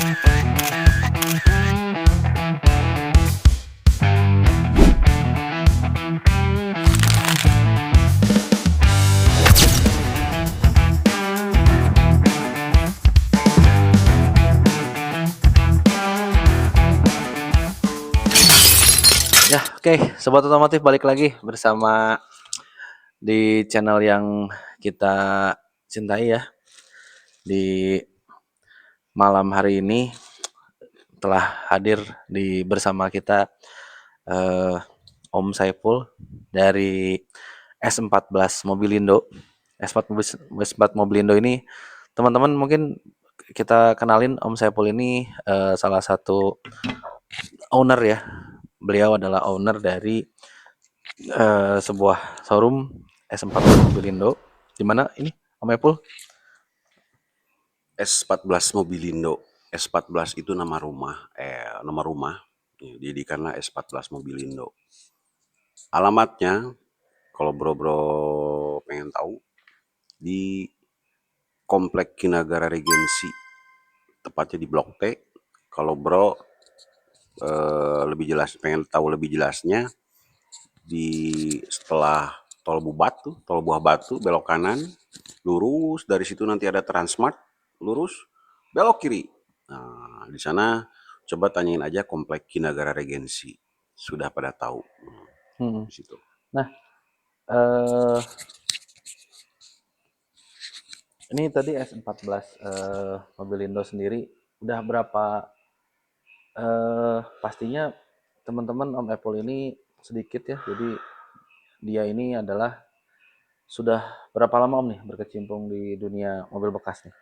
Ya, oke, Sobat Otomotif balik lagi bersama di channel yang kita cintai ya. Di malam hari ini telah hadir bersama kita eh, Om Saiful dari S14 Mobilindo. S4 Mobilindo ini teman-teman mungkin kita kenalin Om Saiful ini salah satu owner ya. Beliau adalah owner dari sebuah showroom S4 Mobilindo. Di mana ini Om Saiful? S14 Mobilindo. S14 itu nama rumah. Didikanlah S14 Mobilindo. Alamatnya, kalau bro-bro pengen tahu, di Komplek Kinagara Regensi, tepatnya di Blok T. Kalau bro lebih jelas, pengen tahu lebih jelasnya, di setelah Tol Buah Batu, belok kanan, lurus, dari situ nanti ada Transmart, lurus, belok kiri. Nah, di sana coba tanyain aja Komplek Kinagara Regensi. Sudah pada tahu. Di situ. Nah, eh ini tadi S14 Mobilindo sendiri udah berapa pastinya teman-teman Om Apple ini sedikit ya. Jadi dia ini adalah sudah berapa lama Om nih berkecimpung di dunia mobil bekas nih?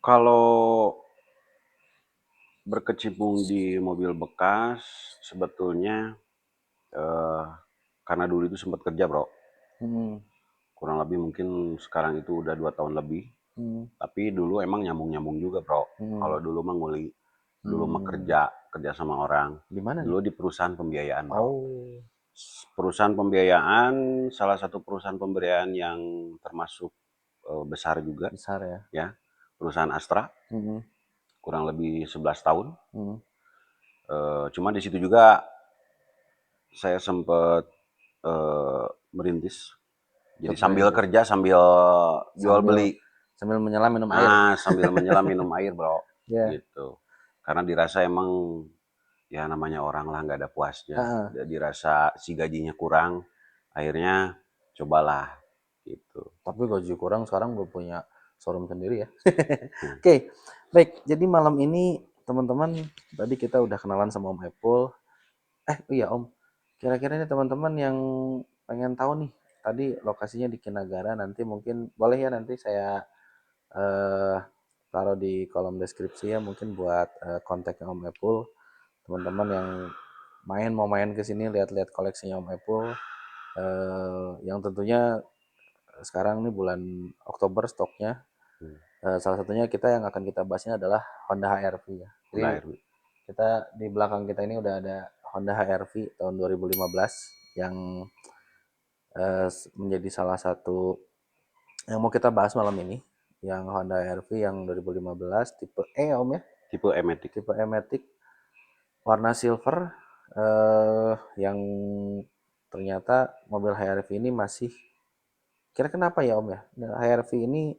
Kalau berkecimpung di mobil bekas, sebetulnya karena dulu itu sempat kerja bro. Kurang lebih mungkin sekarang itu udah 2 tahun lebih. Tapi dulu emang nyambung-nyambung juga bro. Kalau dulu mah nguli, dulu mah kerja sama orang. Di mana Dulu nih? di perusahaan pembiayaan bro. Oh, Perusahaan pembiayaan, salah satu perusahaan pembiayaan yang termasuk besar juga, besar ya. ya. Perusahaan Astra, kurang lebih 11 tahun. Cuma di situ juga saya sempat merintis. Jadi sambil kerja, sambil jual beli. Sambil menyelam minum air. Sambil menyelam minum air bro. Ya. Gitu. Karena dirasa emang ya namanya orang lah nggak ada puasnya. Dirasa si gajinya kurang, akhirnya cobalah gitu. Tapi gaji kurang sekarang gue punya showroom sendiri ya. Oke, baik. Jadi malam ini teman-teman tadi kita udah kenalan sama Om Apple. Iya Om, kira-kira ini teman-teman yang pengen tahu nih, tadi lokasinya di Kinagara, nanti mungkin boleh ya nanti saya eh, taruh di kolom deskripsi ya, mungkin buat kontaknya Om Apple. Teman-teman yang mau main ke sini lihat-lihat koleksinya Om Apple, yang tentunya sekarang ini bulan Oktober stoknya. Salah satunya yang akan kita bahasnya adalah Honda HR-V ya. Jadi kita di belakang kita ini udah ada Honda HR-V tahun 2015 yang menjadi salah satu yang mau kita bahas malam ini, yang Honda HR-V yang 2015 tipe E Om ya. Tipe E-Matic. Tipe E-Matic warna silver, yang ternyata mobil HR-V ini masih, kira kenapa ya Om ya, HR-V ini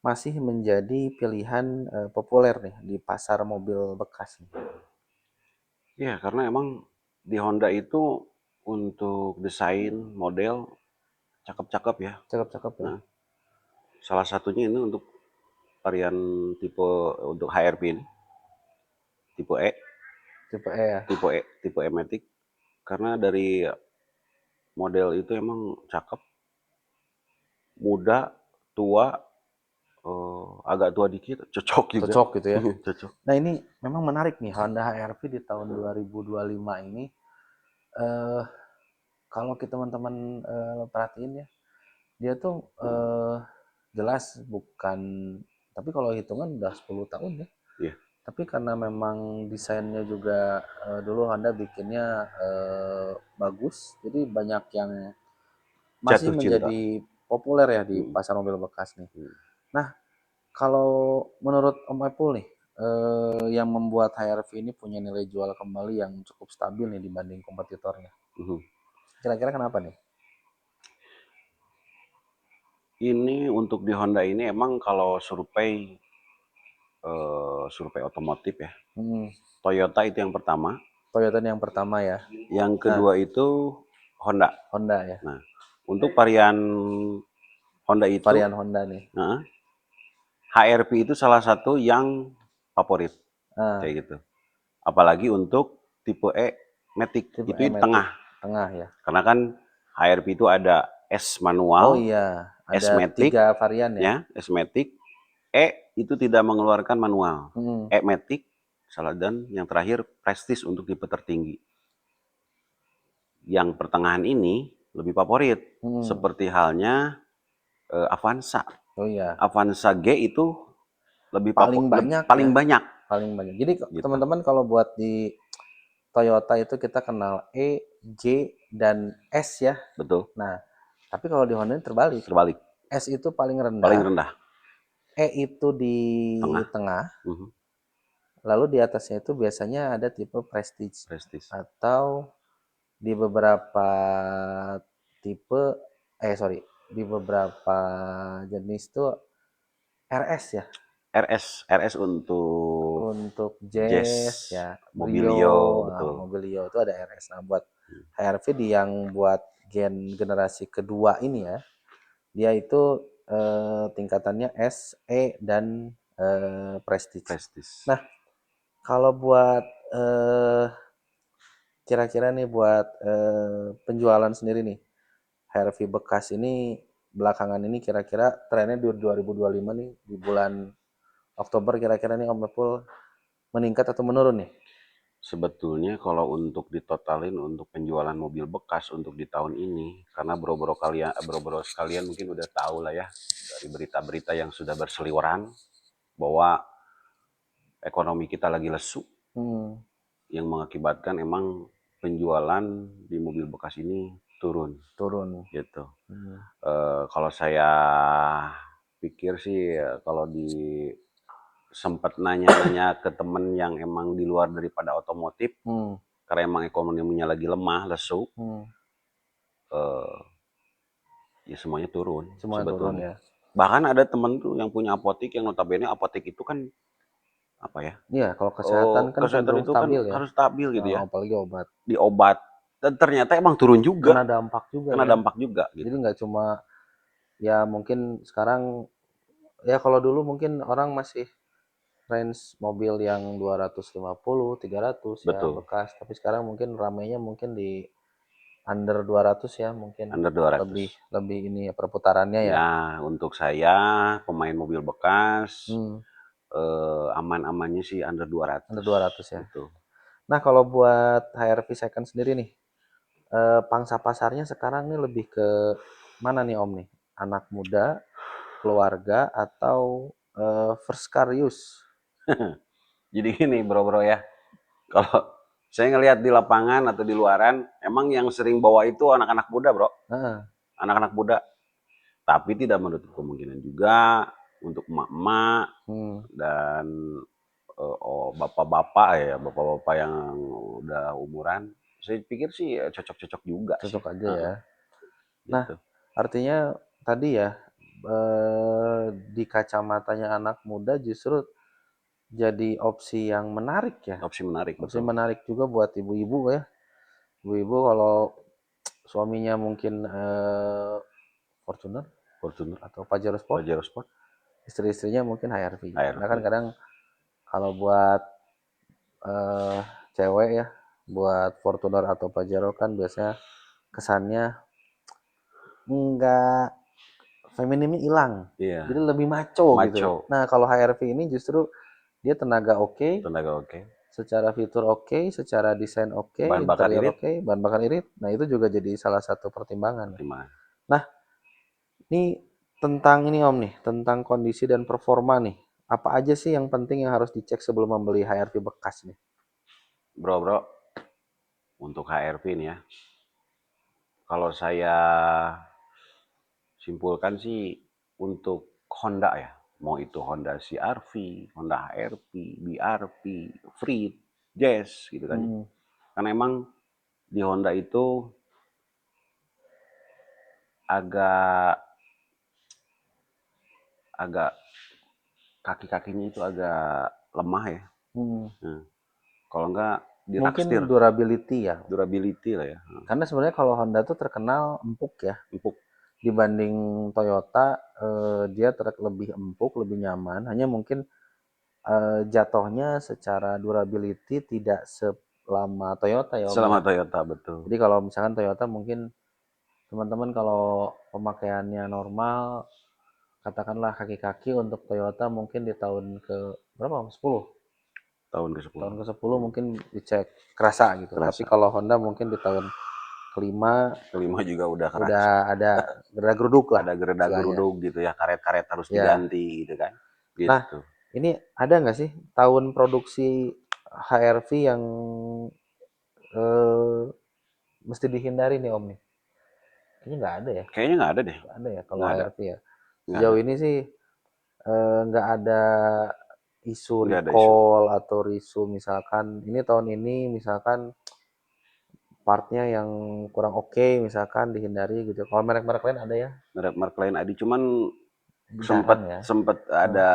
masih menjadi pilihan populer nih di pasar mobil bekas nih. Ya karena emang di Honda itu untuk desain model cakep-cakep ya. Cakep-cakep ya. Nah, salah satunya ini untuk varian tipe untuk HR-V ini, tipe E. Tipe E ya. Tipe E-Matic. Karena dari model itu emang cakep, muda, tua, agak tua dikit, cocok juga. Cocok gitu ya. Cocok. Nah ini memang menarik nih, Honda HR-V di tahun 2025 ini. Kalau kita teman-teman perhatiin ya, dia tuh jelas bukan, tapi kalau hitungan udah 10 tahun ya. Iya. Tapi karena memang desainnya juga dulu Honda bikinnya bagus, jadi banyak yang masih Jatuh cinta. menjadi populer ya di pasar mobil bekas nih. Nah, kalau menurut Om Apple nih, yang membuat HRV ini punya nilai jual kembali yang cukup stabil nih dibanding kompetitornya? Kira-kira kenapa nih? Ini untuk di Honda ini emang kalau survei otomotif ya, Toyota itu yang pertama, Toyota ini yang pertama ya, yang kedua itu Honda. Honda ya, Nah, untuk varian Honda itu, varian Honda nih. HRV itu salah satu yang favorit, kayak gitu. Apalagi untuk tipe E Matic, Tipe itu di E-Matic, tengah. tengah ya. Karena kan HRV itu ada S Oh manual, iya, S ada Matic, 3 varian ya. ya, S Matic. E itu tidak mengeluarkan manual. E Matic, salah, dan yang terakhir Prestige untuk tipe tertinggi. Yang pertengahan ini lebih favorit, seperti halnya Avanza. Oh iya, Avanza G itu lebih paling banyak paling ya. banyak. Paling banyak. Jadi Gitu. teman-teman kalau buat di Toyota itu kita kenal E, J, dan S ya. Betul. Nah, tapi kalau di Honda ini terbalik. Terbalik. S itu paling Paling rendah, rendah. E itu di Tengah. tengah, lalu di atasnya itu biasanya ada tipe Prestige. Prestige. Atau di beberapa tipe, di beberapa jenis tuh RS ya. RS untuk Untuk Jazz, Jazz ya, Mobilio, Brio, betul. Mobilio itu ada RS. Nah, buat HRV yang buat generasi kedua ini ya, dia itu tingkatannya S, E, dan Prestige. Prestige. Nah, kalau buat kira-kira nih buat penjualan sendiri nih, HRV bekas ini belakangan ini kira-kira trennya di 2025 nih di bulan Oktober kira-kira nih Om Epul meningkat atau menurun nih? Sebetulnya kalau untuk ditotalin untuk penjualan mobil bekas untuk di tahun ini, karena bro-bro sekalian mungkin udah tahu lah ya dari berita-berita yang sudah berseliweran bahwa ekonomi kita lagi lesu, yang mengakibatkan emang penjualan di mobil bekas ini turun. Gitu. Kalau saya pikir sih kalau sempat nanya-nanya ke temen yang emang di luar daripada otomotif, karena emang ekonominya lagi lemah, lesu, ya semuanya turun. Semua turun ya. Bahkan ada temen tuh yang punya apotek, yang notabene apotek itu kan apa ya? Iya, kalau kesehatan kan Kesehatan cenderung itu kan stabil ya. harus stabil gitu ya. Apalagi obat. Di obat. Dan ternyata emang turun juga. Kena dampak juga Kena ya. dampak juga gitu. Jadi nggak cuma ya mungkin sekarang ya kalau dulu mungkin orang masih range mobil yang 250, 300 ya Betul. bekas, tapi sekarang mungkin ramainya mungkin di under 200 ya mungkin. Under 200. Lebih ini ya perputarannya ya. Ya, untuk saya pemain mobil bekas aman-amannya sih under 200. Under 200 ya. Betul. Nah, kalau buat HRV second sendiri nih, pangsa pasarnya sekarang nih lebih ke mana nih Om nih? Anak muda, keluarga, atau first car use? Jadi gini bro-bro ya, kalau saya ngelihat di lapangan atau di luaran, emang yang sering bawa itu anak-anak muda bro. Anak-anak muda. Tapi tidak menutup kemungkinan juga untuk emak-emak dan bapak-bapak ya, bapak-bapak yang udah umuran. Saya pikir sih cocok-cocok juga sih. Cocok aja ya. Nah, Gitu. artinya tadi ya, di kacamatanya anak muda justru jadi opsi yang menarik ya. Opsi menarik, Opsi betul. menarik juga buat ibu-ibu ya. Ibu-ibu kalau suaminya mungkin Fortuner atau Pajero Sport, Pajero Sport, istri-istrinya mungkin HRV. Karena kan HRV. kadang kalau buat cewek ya, buat Fortuner atau Pajero kan biasanya kesannya nggak femininnya hilang, Iya. jadi lebih macho gitu. Nah kalau HRV ini justru dia tenaga oke, secara fitur oke, secara desain oke, Bahan bakar interior irit. oke, bahan bakar irit. Nah itu juga jadi salah satu pertimbangan. Nah ini tentang ini Om nih, tentang kondisi dan performa nih. Apa aja sih yang penting yang harus dicek sebelum membeli HRV bekas nih? Bro, untuk HRV ini ya, kalau saya simpulkan sih untuk Honda ya. mau itu Honda CR-V, Honda HR-V, BR-V, Freed, Jazz gitu kan. Hmm. Karena emang di Honda itu agak kaki-kakinya itu agak lemah ya. Hmm. Nah, kalau enggak Mungkin dirakstir, durability ya. durability lah ya. Karena sebenarnya kalau Honda tuh terkenal empuk ya. Empuk. Dibanding Toyota, dia lebih empuk, lebih nyaman. Hanya mungkin jatuhnya secara durability tidak selama Toyota ya Om Selama ya. Toyota betul. Jadi kalau misalkan Toyota mungkin teman-teman kalau pemakaiannya normal, katakanlah kaki-kaki untuk Toyota mungkin di tahun ke berapa Om? 10. Tahun ke-10. Tahun ke-10 mungkin dicek kerasa gitu. Tapi Kerasa. kalau Honda mungkin di tahun kelima Kelima juga udah udah kerasa. ada geruduk lah Ada istilahnya. gereda-geruduk gitu ya, karet-karet harus Ya. diganti gitu kan. Nah, Gitu. ini ada nggak sih tahun produksi HR-V yang eh, mesti dihindari nih Om nih? Kayaknya nggak ada ya. Kayaknya nggak ada deh. Nggak ada ya kalau Nggak ada. HR-V ya. Nggak Sejauh ada. ini sih nggak ada isu Nggak ada isu. recall atau isu misalkan ini tahun ini misalkan partnya yang kurang oke misalkan dihindari gitu. Kalau merek-merek lain ada ya? Merek lain ada, cuman Jarang ya. sempet ada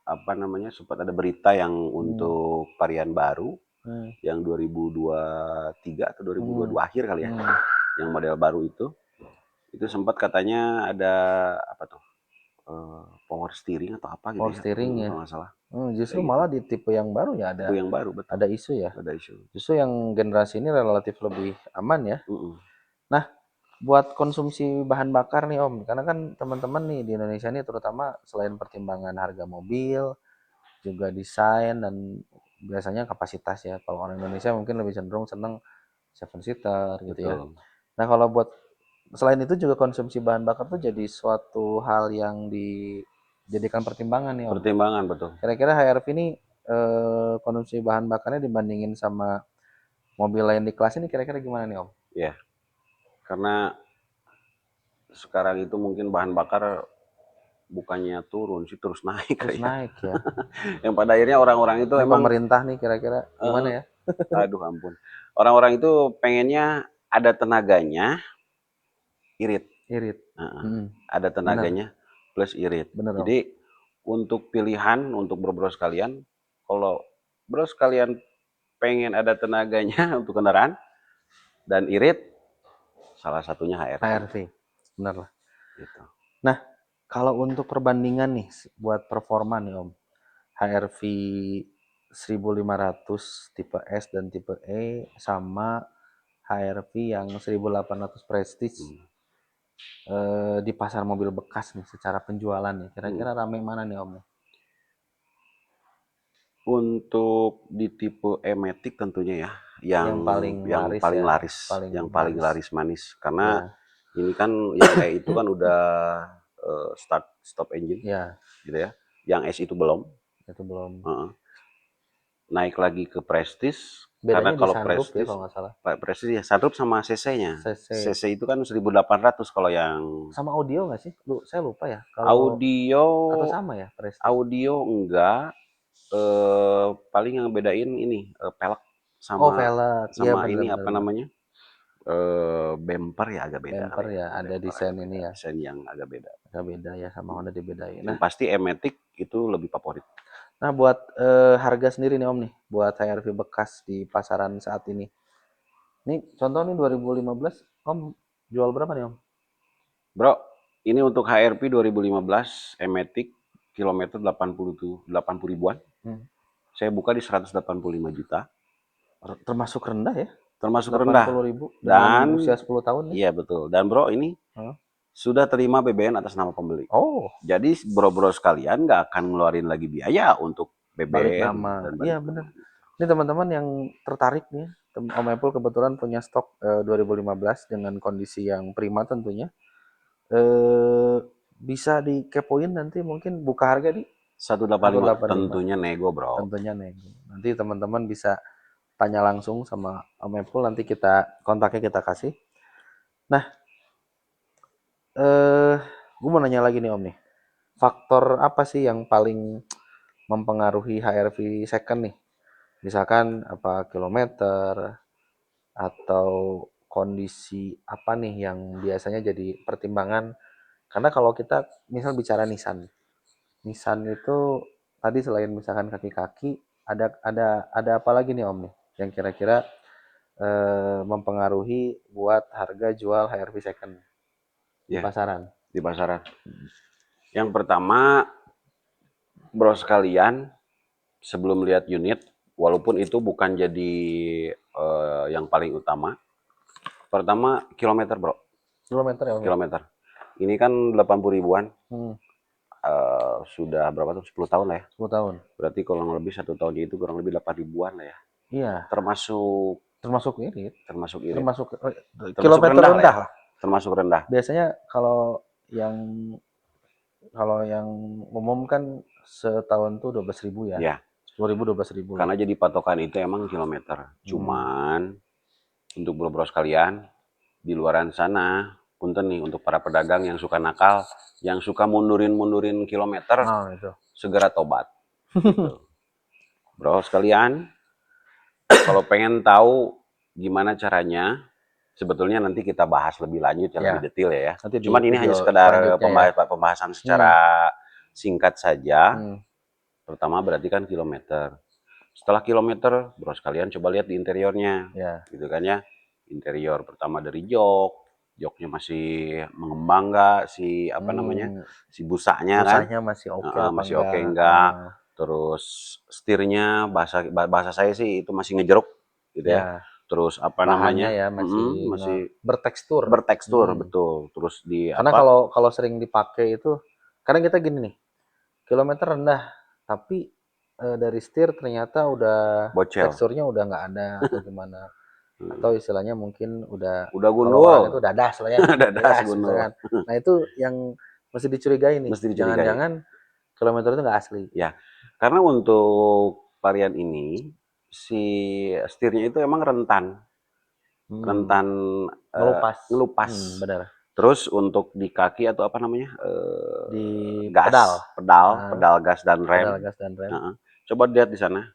apa namanya, sempat ada berita yang untuk varian baru Hmm. yang 2023 atau 2022 akhir kali ya, Hmm. yang model baru itu sempat katanya ada apa tuh, power steering atau apa gitu Power ya, steering ya. kalau nggak salah. Justru Kayak gitu. malah di tipe yang baru ya Tipe yang baru betul. ada isu ya. Ada isu. Justru yang generasi ini relatif lebih aman ya. Mm-mm. Nah, buat konsumsi bahan bakar nih Om, karena kan teman-teman nih di Indonesia nih terutama selain pertimbangan harga mobil, juga desain dan biasanya kapasitas ya. Kalau orang Indonesia mungkin lebih cenderung seneng seven seater gitu ya. Betul. Nah, kalau buat selain itu juga konsumsi bahan bakar tuh jadi suatu hal yang dijadikan pertimbangan nih Om. Pertimbangan betul. Kira-kira HR-V ini konsumsi bahan bakarnya dibandingin sama mobil lain di kelas ini kira-kira gimana nih Om? Ya, karena sekarang itu mungkin bahan bakar bukannya turun sih, terus naik Terus kayak. naik ya. Yang pada akhirnya orang-orang itu Ini emang pemerintah nih kira-kira gimana ya? aduh ampun. Orang-orang itu pengennya ada tenaganya, irit. Irit. Ada Bener, tenaganya plus irit. bener Om. Jadi untuk pilihan untuk bro-bro sekalian, kalau bro sekalian pengen ada tenaganya untuk kendaraan dan irit, salah satunya HR. HR-V, bener lah. Gitu. Nah, kalau untuk perbandingan nih buat performa nih Om, HR-V 1500 tipe S dan tipe E sama HR-V yang 1800 Prestige di pasar mobil bekas nih secara penjualan nih, kira-kira rame mana nih Om? Untuk di tipe E-Matic tentunya ya, Yang paling laris paling ya, laris, paling yang paling laris manis. Karena ya, ini kan yang E itu kan udah start stop engine ya, gitu ya. Yang S itu belum. itu belum. Naik lagi ke Prestige, karena Bedanya di kalau sunroof ya Prestige, kalau nggak salah. Prestige ya sunroof sama CC-nya. CC. CC itu kan 1800 kalau yang Sama audio nggak sih? Saya lupa ya. Kalau audio, atau sama ya Prestige? audio enggak, paling yang bedain ini pelek Oh, sama velg. Iya bener ini bener apa bener. namanya, bumper ya agak beda Bumper kali ya, ya ada bumper desain agak beda, ini ya. desain yang agak beda. Agak beda ya sama Honda dibedain. Yang Nah, pasti E-Matic itu lebih favorit. nah buat harga sendiri nih Om nih, buat HR-V bekas di pasaran saat ini. Nih contoh nih 2015 Om jual berapa nih Om? Bro, ini untuk HR-V 2015 E-Matic kilometer 80 ribuan. Saya buka di 185 juta. Termasuk rendah ya? Termasuk 80 rendah. ribu dengan Dan usia 10 tahun nih. iya betul. Dan bro ini sudah terima BBN atas nama pembeli. Oh, Jadi bro-bro sekalian nggak akan ngeluarin lagi biaya untuk balik BBN nama. dan Iya balik bener. nama. Ini teman-teman yang tertarik nih, Om Apple kebetulan punya stok 2015 dengan kondisi yang prima tentunya. Bisa dikepoin nanti mungkin buka harga di 185 185. tentunya nego bro. Tentunya nego. Nanti teman-teman bisa tanya langsung sama Om Apple, nanti kita kontaknya kita kasih. Nah, gue mau nanya lagi nih Om nih. faktor apa sih yang paling mempengaruhi HRV second nih? Misalkan apa kilometer atau kondisi apa nih yang biasanya jadi pertimbangan? Karena kalau kita misal bicara Nissan, Nissan itu tadi selain misalkan kaki-kaki, ada apa lagi nih Om nih yang kira-kira mempengaruhi buat harga jual HRV second di Ya, pasaran? di pasaran. Yang pertama, bro sekalian, sebelum lihat unit, walaupun itu bukan jadi yang paling utama. Pertama, kilometer, bro. Kilometer ya Om ya? Kilometer. Ini kan 80 ribuan. Hmm, Sudah berapa tuh? 10 tahun lah ya. 10 tahun. Berarti kurang lebih 1 tahunnya itu kurang lebih 8 ribuan lah ya. Iya, Termasuk termasuk ini, termasuk irit. termasuk Termasuk kilometer rendah lah ya. rendah lah. Termasuk rendah. Biasanya yang kalau yang umum kan setahun tuh 12 ribu ya. Ya, 10 ribu 12 ribu lah. karena jadi patokan itu emang kilometer. Cuman untuk bro-bro sekalian, di luaran sana, punten nih untuk para pedagang yang suka nakal, yang suka mundurin kilometer, Nah itu. segera tobat. Gitu. Bro sekalian, kalau pengen tahu gimana caranya, sebetulnya nanti kita bahas lebih lanjut ya, Ya, lebih detail ya. nanti di Cuman ini hanya video sekedar selanjutnya ya. pembahasan Hmm, secara singkat saja. hmm, Pertama berarti kan kilometer. Setelah kilometer, bro sekalian coba lihat di interiornya, ya. gitu kan ya. Interior pertama dari joknya masih mengembang nggak, si apa namanya, Hmm, si busanya kan, busanya masih oke apa masih oke enggak? enggak. Terus setirnya bahasa saya sih itu masih ngejeruk, gitu ya. Ya, Terus apa bahannya namanya, ya masih masih bertekstur. bertekstur Hmm. betul. Terus di Karena apa, kalau kalau sering dipakai itu, kadang kita gini nih, kilometer rendah, tapi dari setir ternyata udah bocel, teksturnya udah nggak ada atau gimana, atau istilahnya mungkin udah udah kalau gundul, orang itu dadas lah ya, dadas dadas gundul, misalkan. Nah itu yang mesti dicurigai nih, mesti dicurigai. jangan-jangan kilometer itu nggak asli. Ya, karena untuk varian ini si setirnya itu emang rentan, Hmm, rentan ngelupas. ngelupas. Benar. Terus untuk di kaki atau apa namanya, Di pedal, gas, pedal, Nah, pedal gas dan pedal rem. gas dan rem. Heeh. Coba lihat di sana.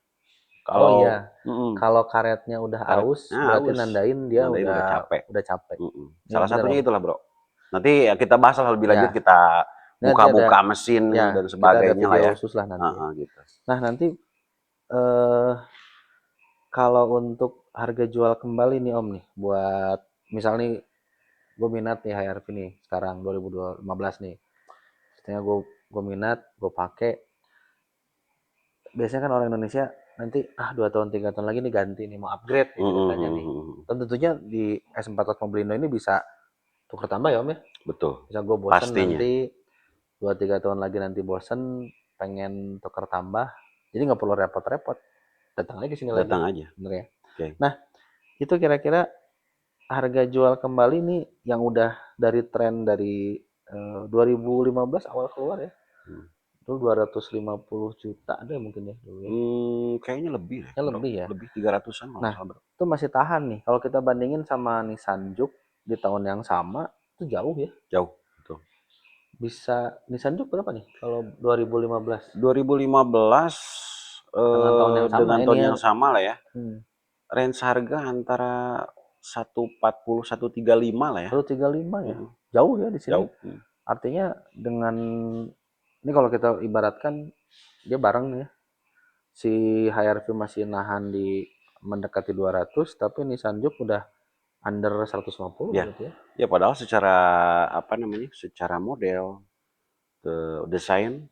Oh iya, Kalau kalau karetnya udah aus, karetnya berarti aus, nandain dia nandain udah udah capek. udah capek. Iya Salah bener satunya om. itulah bro. Nanti ya kita bahas lebih lanjut, Ya, kita nanti ada buka-buka mesin ya dan kita ada sebagainya lah video ya. khusus lah nanti. Gitu. Nah nanti eh kalau untuk harga jual kembali nih om nih, buat misal nih gue minat nih HRV nih sekarang 2015 nih, katanya gue minat, gue pakai. Biasanya kan orang Indonesia nanti 2 tahun 3 tahun lagi nih ganti nih mau upgrade nih ceritanya nih. Dan tentunya di S4 Mobilindo ini bisa tuker tambah ya om ya. Betul, Bisa gue bosen pastinya. nanti 2 3 tahun lagi nanti bosen pengen tuker tambah. Jadi nggak perlu repot-repot. Datang aja ke sini lagi. Datang aja. Bener ya. Oke. Nah itu kira-kira harga jual kembali nih yang udah dari tren dari 2015 awal keluar ya. Hmm. Itu 250 juta ada mungkin ya dulu ya. Kayaknya lebih deh, Ya bro. lebih ya. Lebih 300-an kalau nggak Nah, salah, bro. itu masih tahan nih. Kalau kita bandingin sama Nissan Juke di tahun yang sama, itu jauh ya. Jauh, betul. Bisa Nissan Juke berapa nih kalau 2015? 2015 Dengan tahun yang sama dengan ini tahun ya. yang sama lah ya. Hmm. Range harga antara 140 135 lah ya. 135 ya. Mm, Jauh ya di sini. Jauh. Artinya dengan ini kalau kita ibaratkan dia bareng nih ya. Si HRV masih nahan di mendekati 200, tapi Nissan Juke udah under 150 Ya. berarti ya. Ya padahal secara apa namanya? Secara model, desain,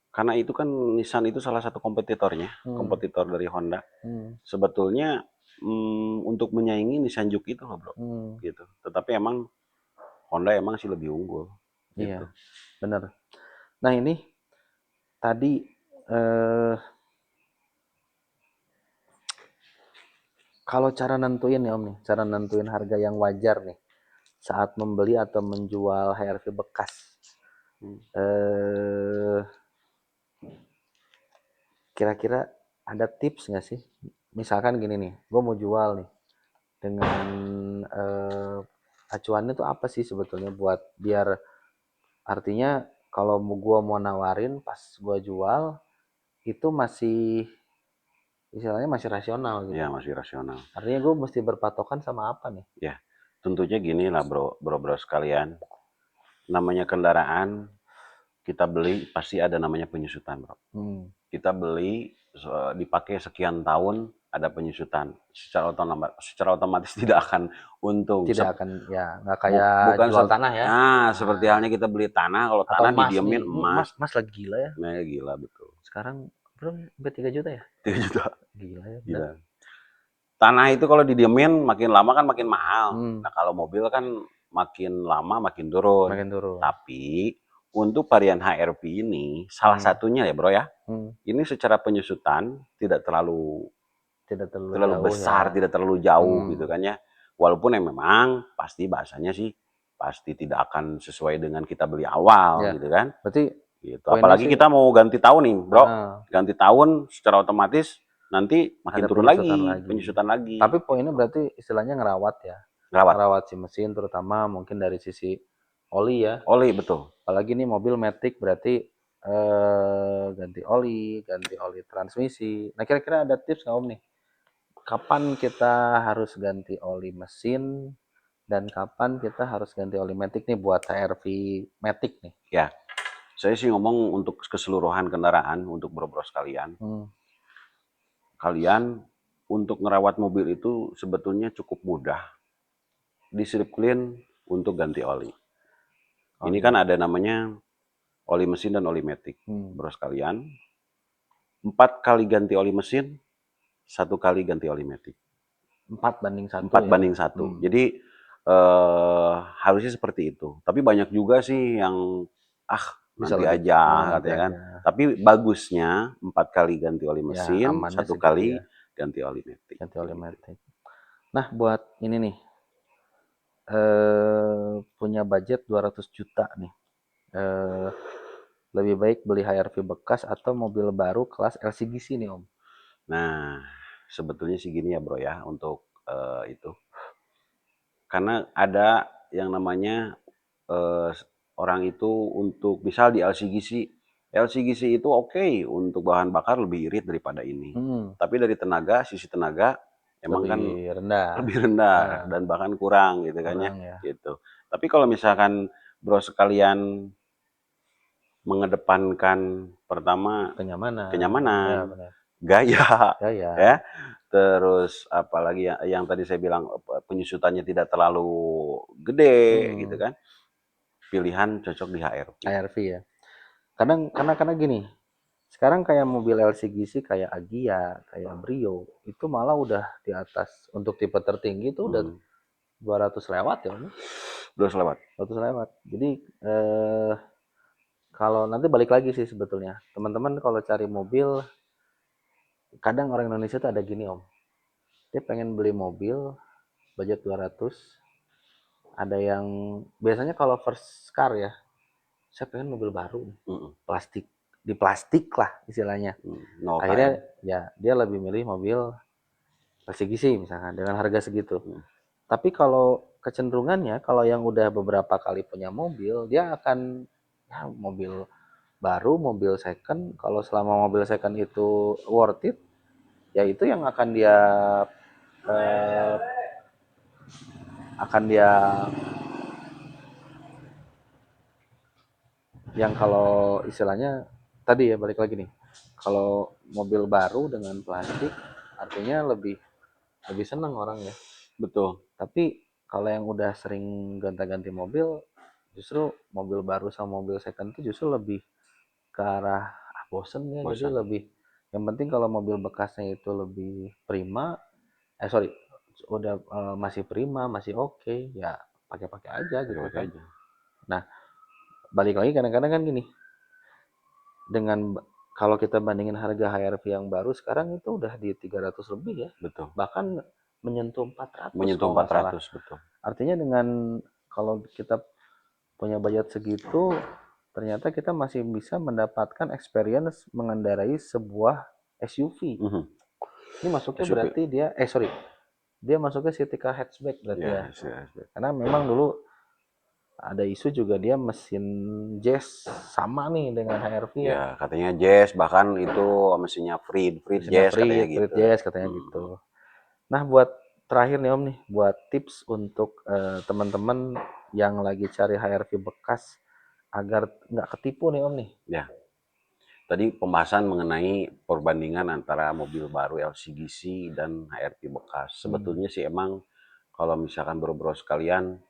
karena itu kan Nissan itu salah satu kompetitornya, kompetitor dari Honda. Sebetulnya untuk menyaingi Nissan Juke itu loh bro, gitu. Tetapi emang Honda emang sih lebih unggul, gitu. Iya, bener. Nah ini tadi eh, kalau cara nentuin ya Om nih, cara nentuin harga yang wajar nih saat membeli atau menjual HRV bekas. Eh, Kira-kira ada tips nggak sih? Misalkan gini nih, gue mau jual nih dengan acuannya tuh apa sih sebetulnya buat biar artinya kalau gua mau nawarin pas gua jual itu masih istilahnya masih rasional gitu. Ya, masih rasional. Artinya gue mesti berpatokan sama apa nih? Ya, tentunya gini lah bro sekalian. Namanya kendaraan kita beli pasti ada namanya penyusutan, bro. Kita beli dipakai sekian tahun ada penyusutan. Secara otomatis tidak akan untung. Tidak akan, ya nggak kayak Bukan jual tanah ya. seperti halnya kita beli tanah, kalau Atau tanah emas didiemin nih. Ini emas. emas lagi gila ya. Nah, gila betul. Sekarang bro, sampai 3 juta ya? 3 juta. Gila ya, benar. Gila. Tanah itu kalau didiemin makin lama kan makin mahal. Nah, kalau mobil kan makin lama makin turun. Makin turun. Tapi untuk varian HRV ini salah satunya ya, bro ya. Ini secara penyusutan tidak terlalu jauh besar, ya. tidak terlalu jauh gitu kan ya. Walaupun memang pasti bahasanya sih pasti tidak akan sesuai dengan kita beli awal Ya. gitu kan. Berarti gitu. Apalagi kita mau ganti tahun nih, bro. Ganti tahun secara otomatis nanti makin turun lagi, penyusutan lagi. Tapi poinnya berarti istilahnya ngerawat ya. Ngerawat si mesin terutama mungkin dari sisi oli ya. Oli, betul. Apalagi nih mobil Matic berarti ganti oli transmisi. Nah kira-kira ada tips nggak Om nih? Kapan kita harus ganti oli mesin dan kapan kita harus ganti oli Matic nih buat HRV Matic nih? Ya, saya sih ngomong untuk keseluruhan kendaraan untuk bro-bro sekalian. Kalian untuk ngerawat mobil itu sebetulnya cukup mudah. Disiplin untuk ganti oli. Ini kan ada namanya oli mesin dan oli matic, bro sekalian. 4 kali ganti oli mesin, 1 kali ganti oli matic. 4:1. 4:1. Jadi harusnya seperti itu. Tapi banyak juga sih yang bisa nanti lebih, aja katanya kan. Tapi bagusnya 4 kali ganti oli mesin, 1 kali ganti oli matic. Ganti oli matic. Nah, buat ini nih punya budget 200 juta nih. Lebih baik beli HRV bekas atau mobil baru kelas LCGC nih Om? Nah, sebetulnya sih gini ya bro ya untuk itu. Karena ada yang namanya orang itu untuk misal di LCGC itu oke untuk bahan bakar lebih irit daripada ini. Tapi dari sisi tenaga emang kan lebih rendah dan bahkan kurang gitu kan ya. Gitu. Tapi kalau misalkan bro sekalian mengedepankan pertama kenyamanan, gaya, ya. Terus apalagi yang tadi saya bilang penyusutannya tidak terlalu gede gitu kan. Pilihan cocok di HRV ya. Karena gini, sekarang kayak mobil LCGC kayak Agya, kayak Brio, itu malah udah di atas untuk tipe tertinggi itu udah 200 lewat ya Om? 200 lewat. Jadi kalau nanti balik lagi sih sebetulnya, teman-teman kalau cari mobil, kadang orang Indonesia tuh ada gini Om, dia pengen beli mobil budget 200, ada yang biasanya kalau first car ya, saya pengen mobil baru, di plastik lah istilahnya. Akhirnya ya dia lebih milih mobil LCGC misalkan dengan harga segitu. Tapi kalau kecenderungannya kalau yang udah beberapa kali punya mobil, dia akan ya mobil baru, mobil second, kalau selama mobil second itu worth it, ya itu yang akan dia yang kalau istilahnya tadi ya balik lagi nih, kalau mobil baru dengan plastik artinya lebih senang orang ya. Betul. Tapi kalau yang udah sering gonta-ganti mobil, justru mobil baru sama mobil second itu justru lebih ke arah bosen ya. Jadi lebih yang penting kalau mobil bekasnya itu lebih prima, udah masih prima, masih oke, ya pakai-pakai aja gitu kan. Nah, balik lagi kadang-kadang kan gini, dengan kalau kita bandingin harga HRV yang baru sekarang itu udah di 300 lebih ya. Betul. Bahkan menyentuh 400. Menyentuh 400, betul. Artinya dengan kalau kita punya budget segitu, ternyata kita masih bisa mendapatkan experience mengendarai sebuah SUV. Ini masuknya SUV. Berarti dia masuknya city car hatchback berarti ya. Karena memang dulu ada isu juga dia mesin Jazz sama nih dengan HRV ya. Ya, katanya Jazz, bahkan itu mesinnya Freed Mesinnya Jazz katanya Freed gitu. Jazz katanya gitu. Nah, buat terakhir nih Om nih, buat tips untuk teman-teman yang lagi cari HRV bekas agar nggak ketipu nih Om nih. Ya, tadi pembahasan mengenai perbandingan antara mobil baru LCGC dan HRV bekas. Sebetulnya sih emang kalau misalkan bro-bro sekalian,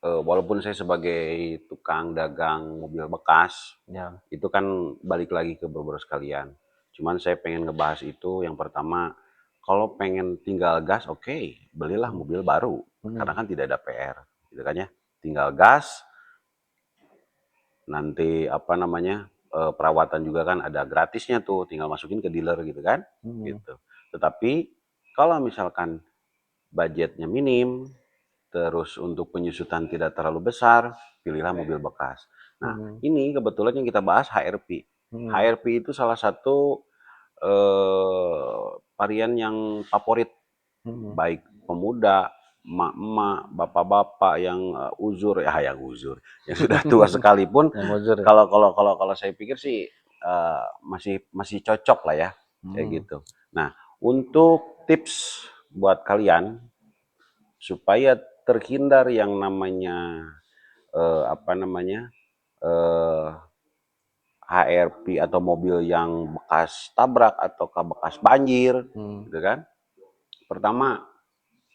walaupun saya sebagai tukang dagang mobil bekas, Ya. itu kan balik lagi ke bro-bro sekalian. Cuman saya pengen ngebahas itu yang pertama, kalau pengen tinggal gas, oke, belilah mobil baru. Karena kan tidak ada PR, gitu kan ya. Tinggal gas, nanti apa namanya, perawatan juga kan ada gratisnya tuh, tinggal masukin ke dealer gitu kan, gitu. Tetapi kalau misalkan budgetnya minim, terus untuk penyusutan tidak terlalu besar, pilihlah mobil bekas. Nah, ini kebetulan yang kita bahas HRV. HRV itu salah satu varian yang favorit, baik pemuda, emak-emak, bapak-bapak yang uzur, yang uzur, yang sudah tua sekalipun, Yang uzur ya. kalau saya pikir sih masih cocok lah ya, kayak gitu. Nah, untuk tips buat kalian supaya terhindar yang namanya apa namanya HRV atau mobil yang bekas tabrak atau bekas banjir, gitu kan? Pertama,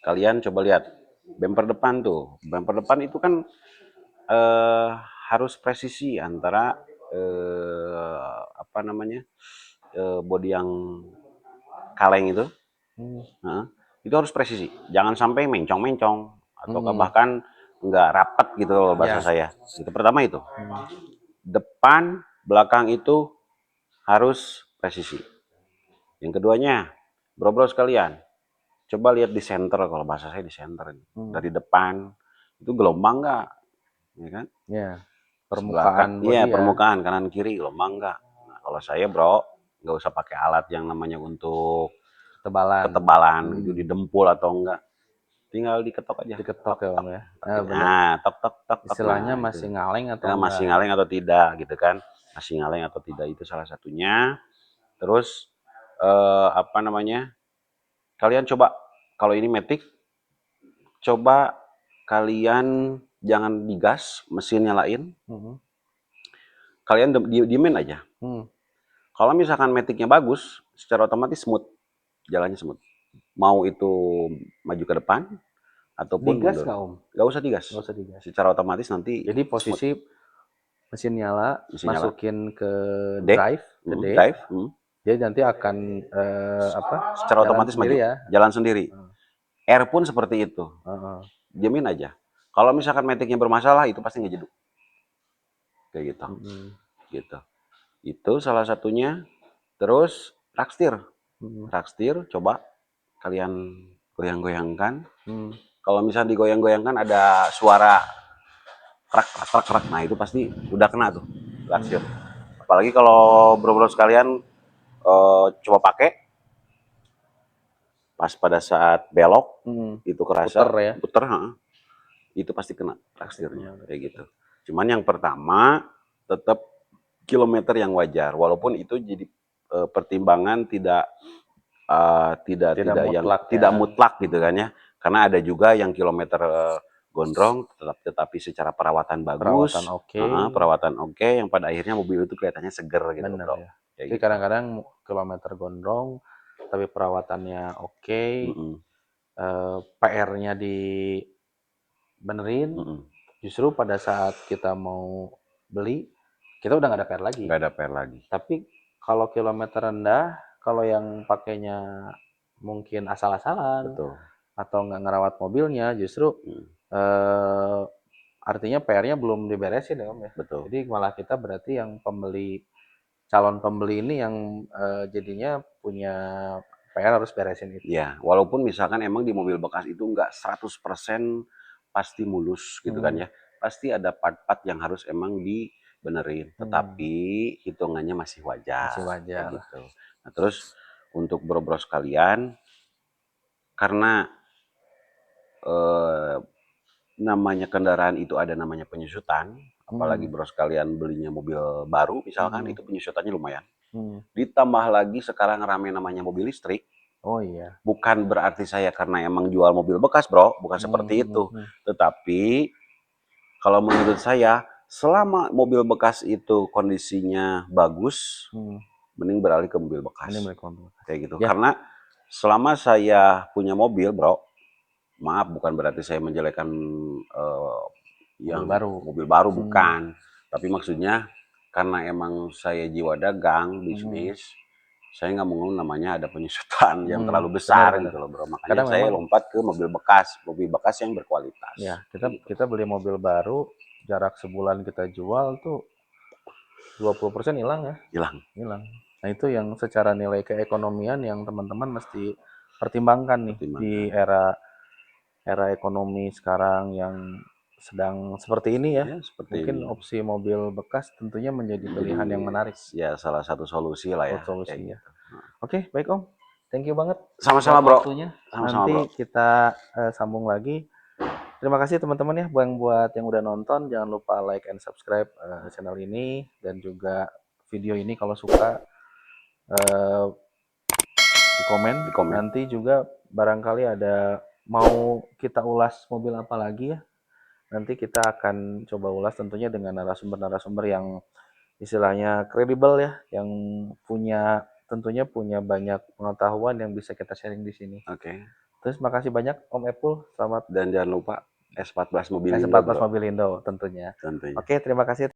kalian coba lihat bumper depan tuh. Bumper depan itu kan eh, harus presisi antara apa namanya bodi yang kaleng itu, nah, itu harus presisi. Jangan sampai mencong-mencong atau bahkan nggak rapat gitu loh bahasa Ya. saya. Itu pertama itu. Depan, belakang itu harus presisi. Yang keduanya, bro-bro sekalian, coba lihat di center, kalau bahasa saya di center. Dari depan, itu gelombang nggak? Ya kan? Ya. Sebelah Permukaan iya, bodi ya. permukaan kanan kiri gelombang nggak? Nah, kalau saya bro, nggak usah pakai alat yang namanya untuk Ketebalan. ketebalan gitu, didempul atau enggak. Tinggal diketok aja. Diketok Tok, ya Om tok. ya. Tok, Nah, benar. nah, tok, tok, tok, tok. Istilahnya Nah, itu. masih ngaleng atau Ya, enggak. masih ngaleng atau tidak gitu kan. Masih ngaleng atau tidak, itu salah satunya. Terus apa namanya? Kalian coba, kalau ini Matic, coba kalian jangan digas, mesin nyalain. Kalian diemin aja. Kalau misalkan Matic-nya bagus, secara otomatis smooth, jalannya smooth. Mau itu maju ke depan ataupun Digas mundur. nggak Om? Gak usah digas. Nggak usah digas. Secara otomatis nanti Jadi smooth. posisi mesin nyala, Mesin nyala. masukin ke D, drive, ke D, drive, dia nanti akan secara jalan otomatis sendiri maju, ya. jalan sendiri. R pun seperti itu. Diamin aja. Kalau misalkan Matic-nya bermasalah, itu pasti ngejeduk. Kayak gitu. Gitu. Itu salah satunya. Terus rakstir. Rakstir coba kalian goyang-goyangkan. Kalau misalnya digoyang-goyangkan ada suara krak krak krak krak, nah itu pasti udah kena tuh rakstir. Apalagi kalau bro-bro sekalian coba pakai pas pada saat belok, itu kerasa Puter ya. puter, itu pasti kena rakstirnya kayak gitu. Cuman yang pertama tetap kilometer yang wajar, walaupun itu jadi pertimbangan tidak Tidak yang mutlak ya. tidak mutlak gitu kan ya, karena ada juga yang kilometer gondrong tetapi secara perawatan bagus, Perawatan oke. perawatan oke, yang pada akhirnya mobil itu kelihatannya seger gitu. Bener bro ya. kayak Jadi gitu. kadang-kadang kilometer gondrong, tapi perawatannya oke, PR-nya dibenerin, justru pada saat kita mau beli, kita udah nggak ada PR lagi. Nggak ada PR lagi. Tapi kalau kilometer rendah, kalau yang pakainya mungkin asal-asalan, Betul. atau nggak ngerawat mobilnya, justru artinya PR-nya belum diberesin ya Om ya. Betul. Jadi malah kita berarti yang calon pembeli ini yang jadinya punya PR harus beresin itu. Ya, walaupun misalkan emang di mobil bekas itu nggak 100% pasti mulus gitu kan ya. Pasti ada part-part yang harus emang dibenerin. Tetapi hitungannya masih wajar. Masih wajar. Kayak gitu. Nah, terus untuk bro-bro sekalian, karena namanya kendaraan itu ada namanya penyusutan, apalagi bro sekalian belinya mobil baru misalkan, itu penyusutannya lumayan. Ditambah lagi sekarang rame namanya mobil listrik. Oh iya. Bukan berarti saya karena emang jual mobil bekas bro, bukan seperti itu. Tetapi kalau menurut saya, selama mobil bekas itu kondisinya bagus, mending beralih ke mobil bekas. Kayak gitu. Ya. Karena selama saya punya mobil bro, maaf bukan berarti saya menjelekan yang mobil baru bukan. Tapi maksudnya karena emang saya jiwa dagang, bisnis, saya nggak mau namanya ada penyusutan yang terlalu besar gitu loh bro. Makanya saya lompat ke mobil bekas yang berkualitas. Ya, kita beli mobil baru, jarak sebulan kita jual tuh 20% hilang ya. Hilang. Nah itu yang secara nilai keekonomian yang teman-teman mesti pertimbangkan nih di era ekonomi sekarang yang sedang seperti ini ya. Mungkin opsi mobil bekas tentunya menjadi pilihan yang menarik. Ya salah satu solusi lah ya. Solusi ya. Oke, baik Om. Thank you banget. Sama-sama bro. Nanti kita sambung lagi. Terima kasih teman-teman ya buat yang udah nonton. Jangan lupa like and subscribe channel ini dan juga video ini kalau suka di komen. Nanti juga barangkali ada mau kita ulas mobil apa lagi ya. Nanti kita akan coba ulas tentunya dengan narasumber-narasumber yang istilahnya kredibel ya, yang tentunya punya banyak pengetahuan yang bisa kita sharing di sini. Oke. Terus makasih banyak Om Epul, selamat. Dan jangan lupa S14 Mobil Indo. S14 Mobil Indo tentunya. Oke, terima kasih.